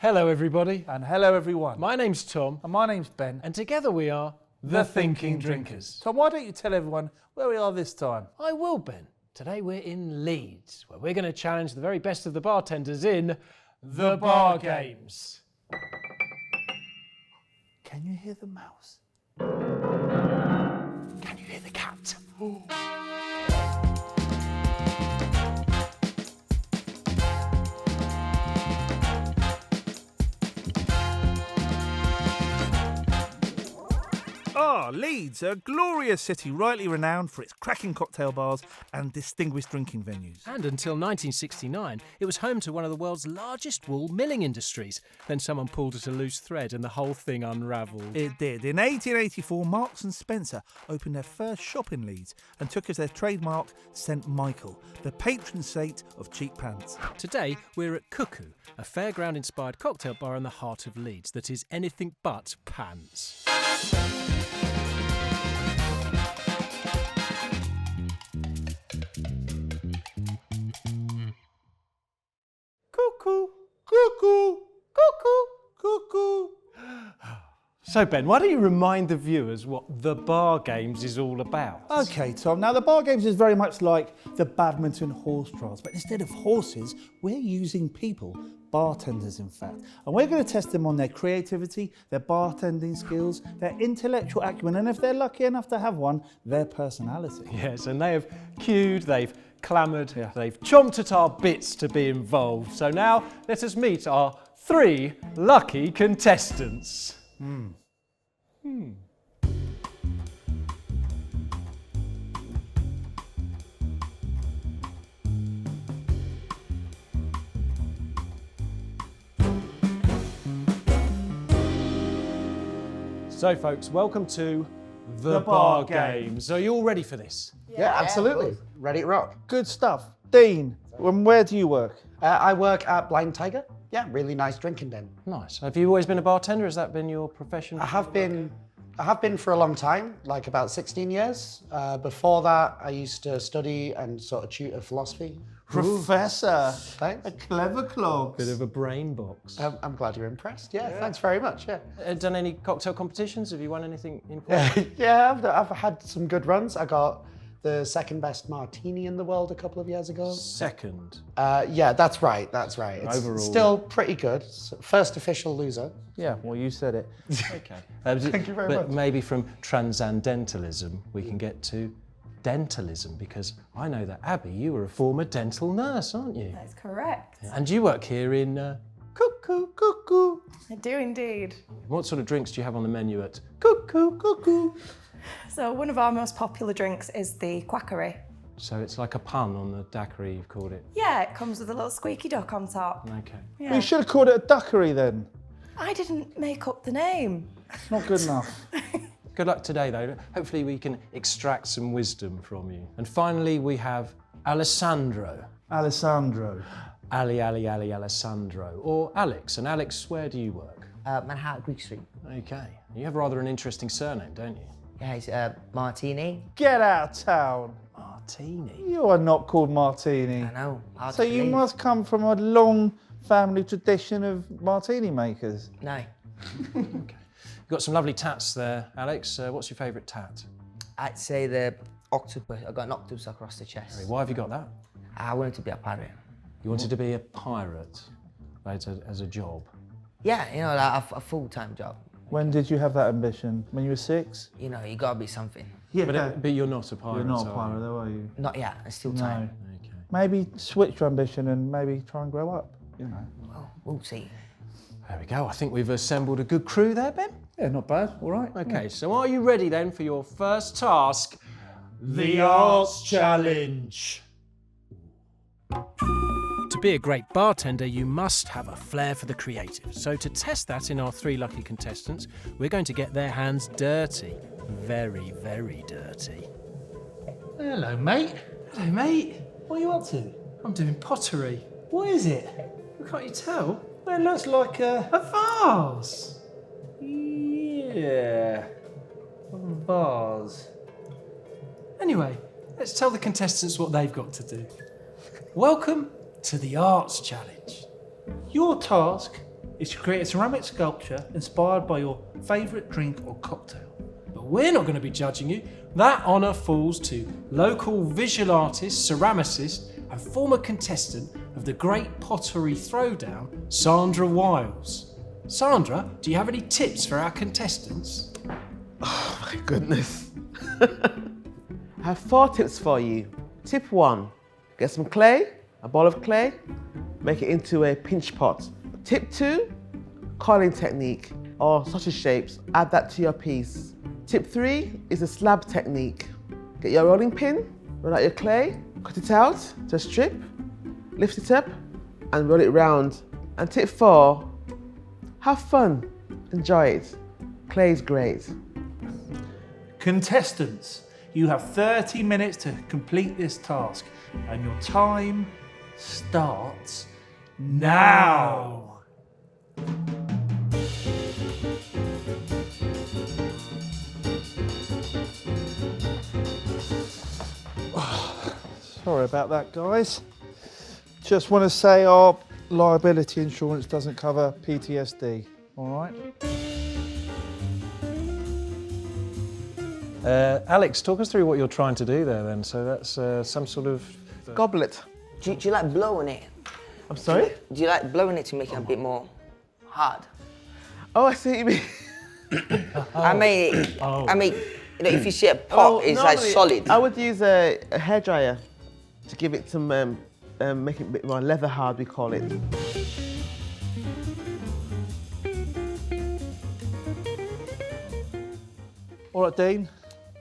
Hello everybody. And hello everyone. My name's Tom. And my name's Ben. And together we are The Thinking Drinkers. Tom, why don't you tell everyone where we are this time? I will, Ben. Today we're in Leeds, where we're going to challenge the very best of the bartenders in the bar games. Can you hear the mouse? Can you hear the cat? Leeds, a glorious city rightly renowned for its cracking cocktail bars and distinguished drinking venues. And until 1969, it was home to one of the world's largest wool milling industries. Then someone pulled at a loose thread and the whole thing unravelled. It did. In 1884, Marks and Spencer opened their first shop in Leeds and took as their trademark St Michael, the patron saint of cheap pants. Today, we're at Cuckoo, a fairground-inspired cocktail bar in the heart of Leeds that is anything but pants. Cuckoo, cuckoo, cuckoo, cuckoo. So Ben, why don't you remind the viewers what the bar games is all about? Okay, Tom. Now, the bar games is very much like the badminton horse trials, but instead of horses, we're using people, bartenders in fact. And we're going to test them on their creativity, their bartending skills, their intellectual acumen, and if they're lucky enough to have one, their personality. Yes, and they have queued, they've clamoured, they've chomped at our bits to be involved. So now let us meet our 3 lucky contestants. So folks, welcome to the bar games. Are you all ready for this? Yeah, absolutely. Ready to rock. Good stuff. Dean, where do you work? I work at Blind Tiger. Yeah, really nice drinking den. Nice. Have you always been a bartender? Has that been your profession? I have been for a long time, like about 16 years. Before that, I used to study and sort of tutor philosophy. Professor. Thanks. A clever clog. Bit of a brain box. I'm glad you're impressed. Yeah, thanks very much. Yeah. Done any cocktail competitions? Have you won anything important? Yeah, I've had some good runs. I got the second best martini in the world a couple of years ago. Second. Yeah, that's right. It's Overall. still pretty good. First official loser. Yeah, well, you said it. Okay. Thank you very much. But maybe from transcendentalism we can get to dentalism, because I know that Abby, you were a former dental nurse, aren't you? That's correct. And you work here in Cuckoo, Cuckoo. I do indeed. What sort of drinks do you have on the menu at Cuckoo, Cuckoo? So one of our most popular drinks is the quackery. So it's like a pun on the daiquiri, you've called it. Yeah, it comes with a little squeaky duck on top. Okay. Yeah. We should have called it a duckery then. I didn't make up the name. Not good enough. Good luck today, though. Hopefully we can extract some wisdom from you. And finally, we have Alessandro. Alessandro. Alessandro. Or Alex. And Alex, where do you work? Manhattan Greek Street. Okay. You have rather an interesting surname, don't you? Yeah, it's Martini. Get out of town. Martini. You are not called Martini. I know. Hard So to you believe. must come from a long family tradition of martini makers. No. Okay. You've got some lovely tats there, Alex. What's your favourite tat? I'd say the octopus. I got an octopus across the chest. Why have you got that? I wanted to be a pirate. You wanted to be a pirate as a job. Yeah, you know, like a full-time job. When did you have that ambition? When you were 6? You know, you gotta be something. Yeah. But you're not a pirate. You're not a are pirate, you? though, are you? Not yet. It's still No. time. Okay. Maybe switch your ambition and maybe try and grow up, you know. Well, we'll see. There we go. I think we've assembled a good crew there, Ben. Yeah, not bad. All right. Okay, so are you ready then for your first task? The Arts Challenge. To be a great bartender, you must have a flair for the creative. So to test that in our 3 lucky contestants, we're going to get their hands dirty. Very, very dirty. Hello, mate. Hello, mate. What are you up to? I'm doing pottery. What is it? Can't you tell? Well, it looks like a vase. Yeah. Vase. Anyway, let's tell the contestants what they've got to do. Welcome to the Arts Challenge. Your task is to create a ceramic sculpture inspired by your favourite drink or cocktail. But we're not going to be judging you. That honour falls to local visual artist, ceramicist, and former contestant of the Great Pottery Throwdown, Sandra Wiles. Sandra, do you have any tips for our contestants? Oh my goodness. I have 4 tips for you. Tip 1, get some clay, a ball of clay, make it into a pinch pot. Tip 2, coiling technique or sausage shapes, add that to your piece. Tip 3 is a slab technique. Get your rolling pin, roll out your clay, cut it out to a strip, lift it up and roll it round. And tip 4, have fun, enjoy it. Clay is great. Contestants, you have 30 minutes to complete this task, and your time starts now. Sorry about that, guys. Just want to say our liability insurance doesn't cover PTSD, all right? Alex, talk us through what you're trying to do there then. So that's some sort of... Goblet. Do you like blowing it? I'm sorry? Do you like blowing it to make it a bit more hard? Oh, I see what you mean. I mean, you know, if you see a pot, it's like normally, solid. I would use a hairdryer to give it some, make it a bit more leather hard, we call it. All right, Dean.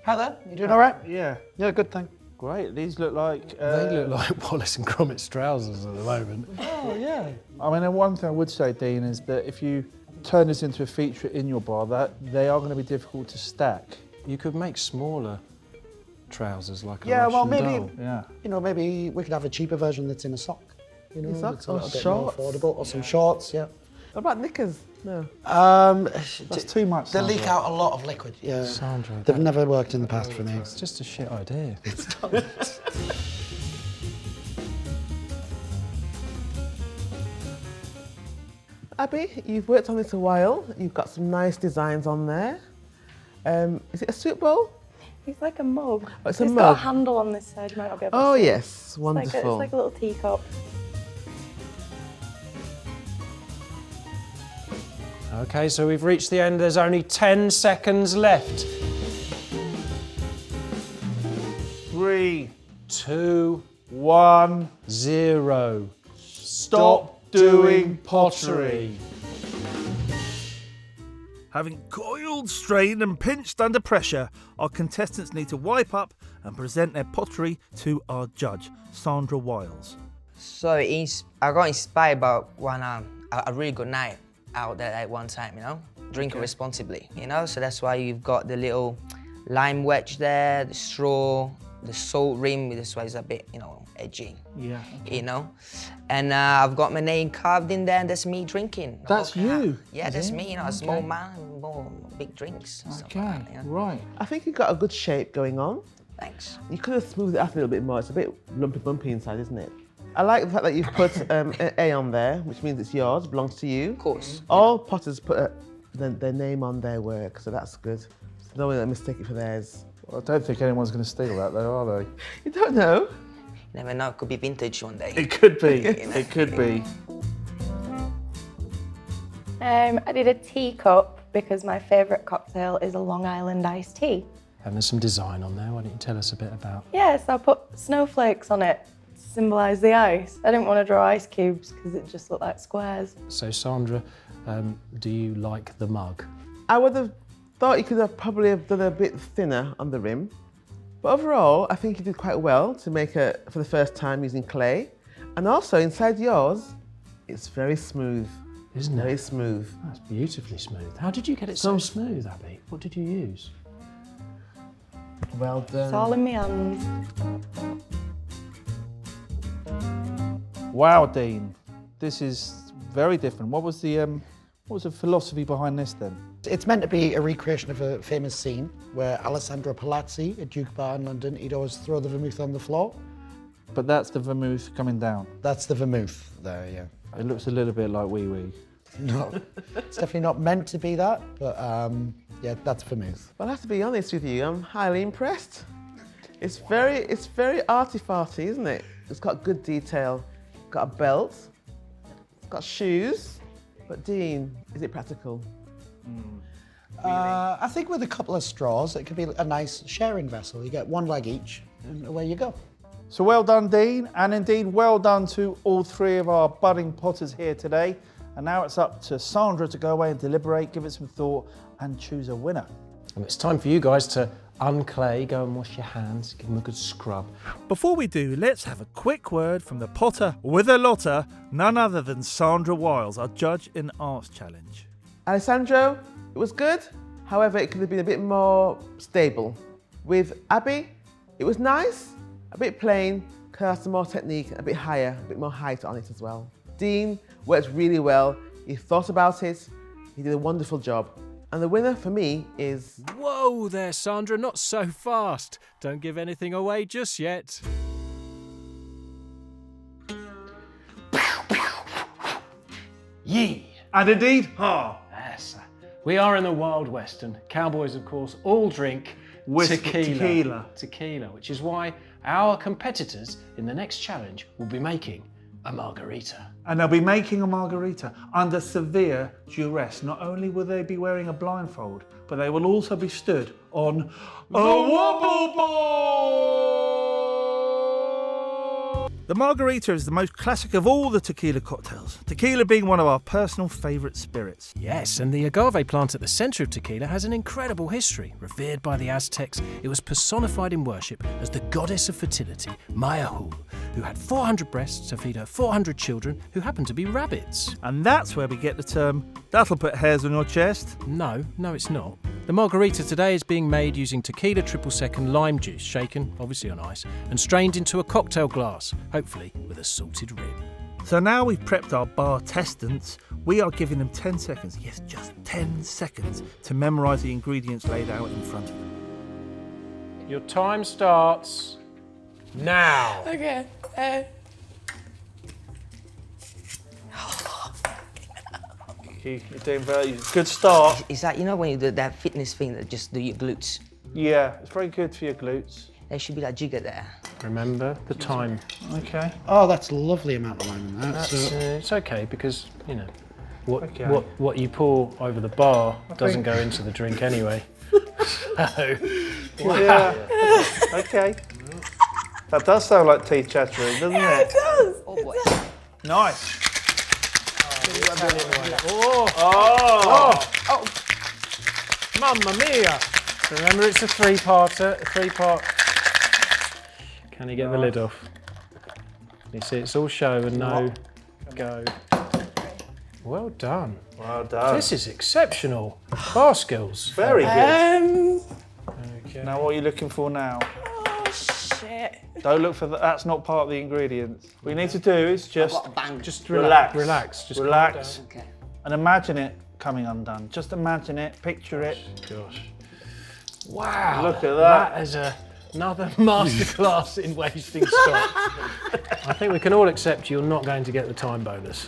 Hi there, you doing all right? Yeah. Yeah, good thing. Great. These look like... They look like Wallace and Gromit's trousers at the moment. Oh, yeah. I mean, and one thing I would say, Dean, is that if you turn this into a feature in your bar, that they are going to be difficult to stack. You could make smaller trousers like a Yeah, well, Russian maybe, doll. Yeah. you know, maybe we could have a cheaper version that's in a sock. You know, In socks that's a or little bit shorts? more affordable, or some shorts, yeah. What about knickers? No. That's too much. They Sandra. leak out a lot of liquid, yeah. Sandra, They've never worked in the past for me. it's just a shit idea. Abby, you've worked on this a while. You've got some nice designs on there. Is it a soup bowl? It's like a mug. Oh, it's a got a mug. handle on this side, you might not be able Oh to see. yes, It's wonderful. like a little teacup. Okay, so we've reached the end. There's only 10 seconds left. 3, 2, 1. 0. Stop doing pottery. Having coiled, strained and pinched under pressure, our contestants need to wipe up and present their pottery to our judge, Sandra Wiles. So I got inspired by a really good night out there at one time, you know? Drinking responsibly, you know? So that's why you've got the little lime wedge there, the straw, the salt rim, this way is a bit, you know, edgy. Yeah. You know? And I've got my name carved in there and that's me drinking. That's you? Yeah, that's me, you know, a small man, more big drinks. and stuff like Okay, that, you know? right. I think you've got a good shape going on. Thanks. You could have smoothed it out a little bit more. It's a bit lumpy bumpy inside, isn't it? I like the fact that you've put an A on there, which means it's yours, belongs to you. Of course. All potters put their name on their work, so that's good. So no one will mistake it for theirs. I don't think anyone's going to steal that, though, are they? You don't know. You never know, it could be vintage one day. It could be. It could be. I did a teacup because my favourite cocktail is a Long Island iced tea. And there's some design on there. Why don't you tell us a bit about... Yeah, so I put snowflakes on it to symbolise the ice. I didn't want to draw ice cubes because it just looked like squares. So Sandra, do you like the mug? I would have thought you could have probably have done a bit thinner on the rim. But overall, I think you did quite well to make it for the first time using clay. And also inside yours, it's very smooth. Isn't Very it? smooth. That's beautifully smooth. How did you get it so smooth, Abby? What did you use? Well done. It's all in my hands. Wow, Dean. This is very different. What was the philosophy behind this then? It's meant to be a recreation of a famous scene where Alessandro Palazzi at Duke Bar in London, he'd always throw the vermouth on the floor. But that's the vermouth coming down. That's the vermouth there, yeah. It looks a little bit like wee wee. It's definitely not meant to be that, but yeah, that's vermouth. Well, I have to be honest with you, I'm highly impressed. It's very arty-farty, isn't it? It's got good detail, got a belt, it's got shoes. But Dean, is it practical? I think with a couple of straws, it could be a nice sharing vessel. You get one leg each, and away you go. So well done, Dean, and indeed well done to all three of our budding potters here today. And now it's up to Sandra to go away and deliberate, give it some thought, and choose a winner. And it's time for you guys to unclay, go and wash your hands, give them a good scrub. Before we do, let's have a quick word from the potter with a lotter, none other than Sandra Wiles, our judge in Arts Challenge. Alessandro, it was good. However, it could have been a bit more stable. With Abby, it was nice, a bit plain, could have some more technique, a bit higher, a bit more height on it as well. Dean worked really well. He thought about it. He did a wonderful job. And the winner for me is... Whoa there, Sandra, not so fast. Don't give anything away just yet. Yee! And indeed, ha! Yes, we are in the Wild West, and cowboys, of course, all drink tequila, which is why our competitors in the next challenge will be making a margarita. And they'll be making a margarita under severe duress. Not only will they be wearing a blindfold, but they will also be stood on a wobble board! The margarita is the most classic of all the tequila cocktails, tequila being one of our personal favourite spirits. Yes, and the agave plant at the centre of tequila has an incredible history. Revered by the Aztecs, it was personified in worship as the goddess of fertility, Mayahul, who had 400 breasts to feed her 400 children who happened to be rabbits. And that's where we get the term, that'll put hairs on your chest. No, it's not. The margarita today is being made using tequila triple sec and lime juice, shaken, obviously on ice, and strained into a cocktail glass, hopefully with a salted rim. So now we've prepped our bar testants, we are giving them 10 seconds, yes, just 10 seconds, to memorise the ingredients laid out in front of them. Your time starts now. Okay. You're doing very good start. It's like, you know when you do that fitness thing that just do your glutes? Yeah, it's very good for your glutes. There should be that jigger there. Remember the time. Okay. Oh, that's a lovely amount of lime in that. It's okay because, you know, Okay. what you pour over the bar doesn't go into the drink anyway. So, Yeah. Okay. That does sound like teeth chattering, doesn't it? does. Oh boy. Nice. Mamma mia! Remember, it's a three-part. Can you get the lid off? You see, it's all show and no go. Well done. Well done. This is exceptional. Bar skills. Very good. Okay. Now what are you looking for now? Oh shit. Don't look for that. That's not part of the ingredients. What you need to do is just Just relax. relax. Just calm relax. Okay. And imagine it coming undone. Just imagine it, picture it. Gosh. Wow. Look at that. That is another masterclass in wasting stock. I think we can all accept you're not going to get the time bonus.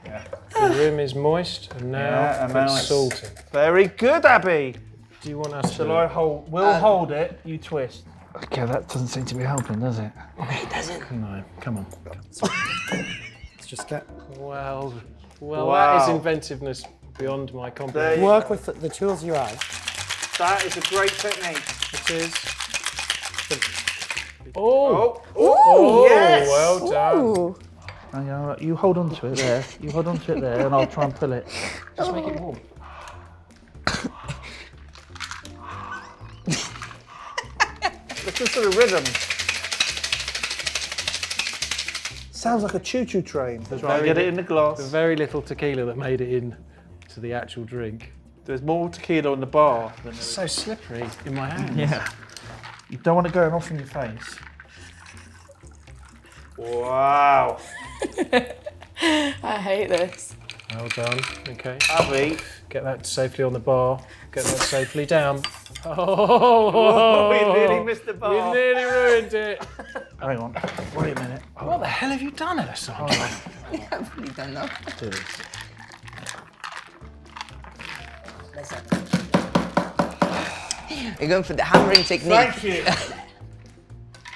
The rim is moist and now it's salted. Very good, Abby. Do you want us Shall to... I hold? We'll hold it, you twist. Okay, that doesn't seem to be helping, does it? It doesn't. No, come on. Let's just get Well, Wow. that is inventiveness beyond my comprehension. work with the tools you have. That is a great technique. It is. Oh, Yes. well done. Ooh. You hold on to it there. You hold on to it there, and I'll try and pull it. Just make it warm. Listen to the rhythm. Sounds like a choo-choo train. That's right. Get it in the glass. The very little tequila that made it in to the actual drink. There's more tequila in the bar than It's so slippery in my hands. Yeah. You don't want it going off in your face. Wow. I hate this. Well done. Okay. Abby. Get that safely on the bar. Get that safely down. Oh, we nearly missed the bar. We nearly ruined it. Hang on, wait a minute. What the hell have you done, Alessandro? I really don't know. Do this. You're going for the hammering technique. Thank you.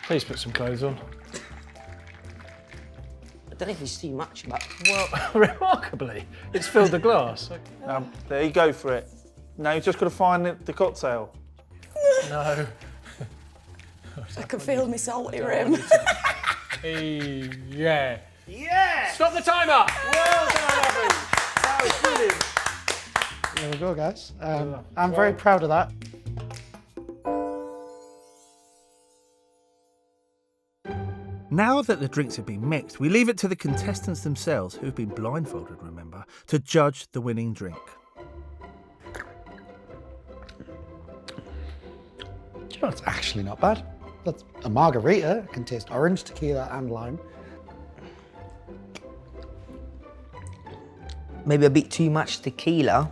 Please put some clothes on. I don't know if it's too much, but Well, remarkably, it's filled the glass. There you go for it. Now you've just got to find the cocktail. No. I can feel my salty rim. Yeah. Yeah! Stop the timer! Well done, Abby. That was brilliant. There we go, guys. I'm very proud of that. Now that the drinks have been mixed, we leave it to the contestants themselves, who've been blindfolded, remember, to judge the winning drink. Do you know, it's actually not bad. That's a margarita. It can taste orange, tequila, and lime. maybe a bit too much tequila.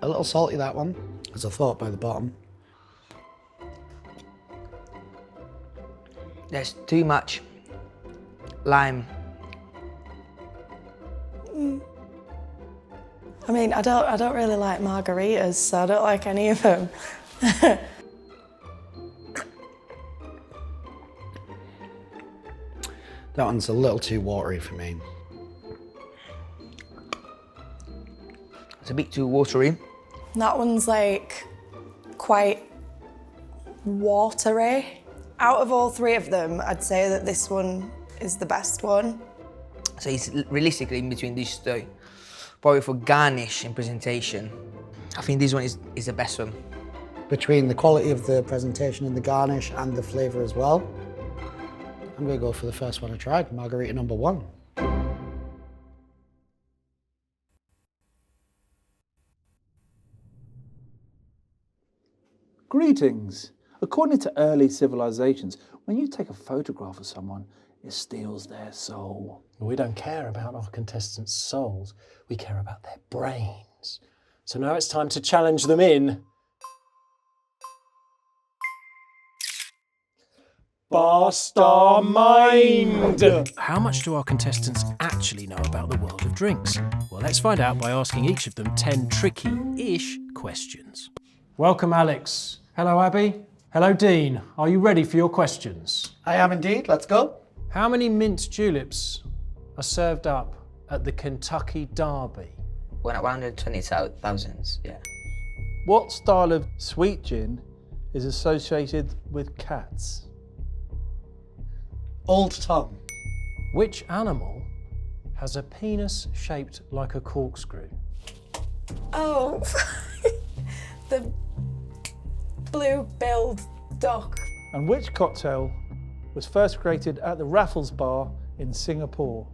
A little salty, that one, as I thought by the bottom. There's too much lime. I mean, I don't really like margaritas, so I don't like any of them. That one's a little too watery for me. It's a bit too watery. That one's like quite watery. Out of all three of them, I'd say that this one is the best one. So it's realistically in between these two. Probably for garnish and presentation, I think this one is the best one. Between the quality of the presentation and the garnish and the flavour as well, I'm going to go for the first one I tried, margarita number 1. Greetings. According to early civilizations, when you take a photograph of someone, it steals their soul. We don't care about our contestants' souls, we care about their brains. So now it's time to challenge them in Bar Star Mind! How much do our contestants actually know about the world of drinks? Well, let's find out by asking each of them 10 tricky-ish questions. Welcome, Alex. Hello, Abby. Hello, Dean. Are you ready for your questions? I am indeed, let's go. How many mint juleps are served up at the Kentucky Derby? 120,000, yeah. What style of sweet gin is associated with cats? Old Tom. Which animal has a penis shaped like a corkscrew? Oh, the blue-billed duck. And which cocktail was first created at the Raffles Bar in Singapore?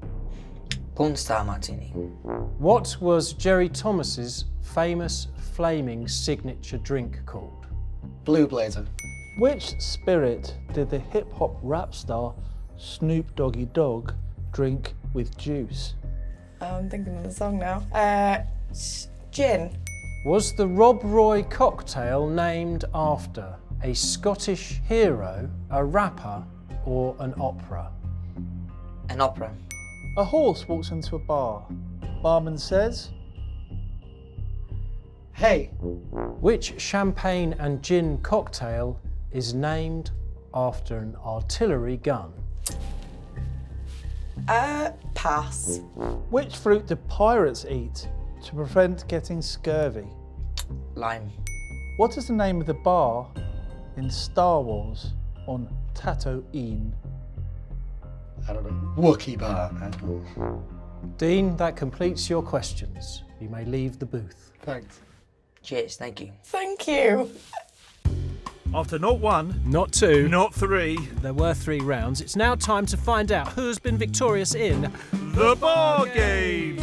Porn star martini. What was Jerry Thomas's famous flaming signature drink called? Blue Blazer. Which spirit did the hip-hop rap star Snoop Doggy Dogg drink with juice? Oh, I'm thinking of the song now. Gin. Was the Rob Roy cocktail named after a Scottish hero, a rapper, or an opera? An opera. A horse walks into a bar. Barman says, Hey. Which champagne and gin cocktail is named after an artillery gun? Pass. which fruit do pirates eat to prevent getting scurvy? Lime. What is the name of the bar in Star Wars on Tatooine? I don't know. Wookiee Bar. I don't know. Dean, that completes your questions. You may leave the booth. Thanks. Cheers, thank you. Thank you. After not one, Not two. not three, There were 3 rounds. It's now time to find out who's been victorious in the bar games.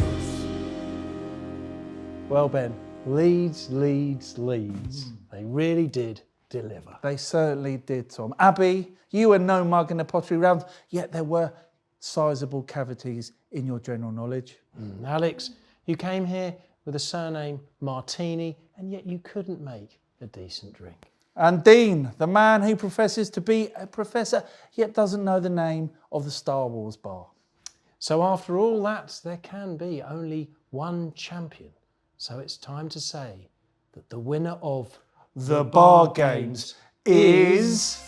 Well, Ben, Leeds. They really did deliver. They certainly did, Tom. Abby, you were no mug in the pottery round, yet there were sizable cavities in your general knowledge. Alex, You came here with a surname Martini, and yet you couldn't make a decent drink. And Dean, the man who professes to be a professor, yet doesn't know the name of the Star Wars bar. So after all that, there can be only one champion. So it's time to say that the winner of The Bar Games is...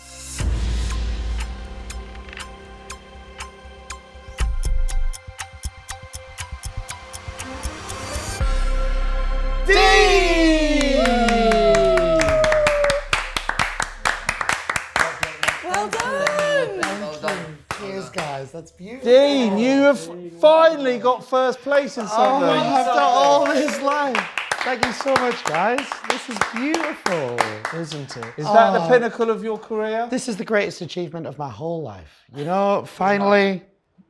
Well done! Cheers, guys. That's beautiful. Dean, you have finally got first place in Oh, something. after all this life. Thank you so much, guys. This is beautiful. isn't it? Is that the pinnacle of your career? This is the greatest achievement of my whole life. You know, finally,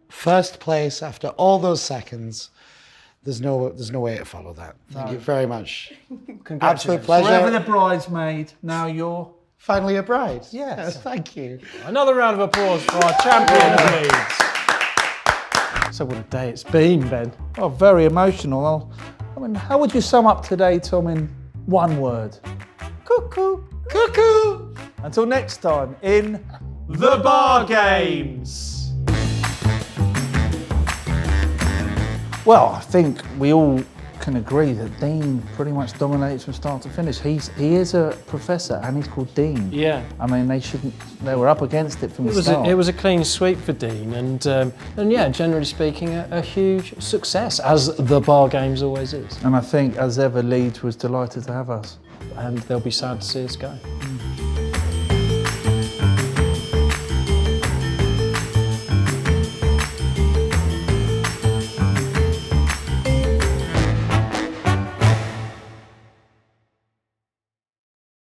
first place after all those seconds. There's no way to follow that. Thank you very much. Absolute pleasure. Forever the bridesmaid, now you're... Finally a bride. Yes. Thank you. Another round of applause for our champion of Leeds. So what a day it's been, Ben. Oh, very emotional. I mean, how would you sum up today, Tom, in one word? Cuckoo. Cuckoo. Until next time in The Bar Games. Well, I think we all can agree that Dean pretty much dominates from start to finish. He is a professor and he's called Dean. Yeah. I mean, they were up against it from the start. It was a clean sweep for Dean, and yeah, generally speaking, a huge success, as The Bar Games always is. And I think, as ever, Leeds was delighted to have us. And they'll be sad to see us go.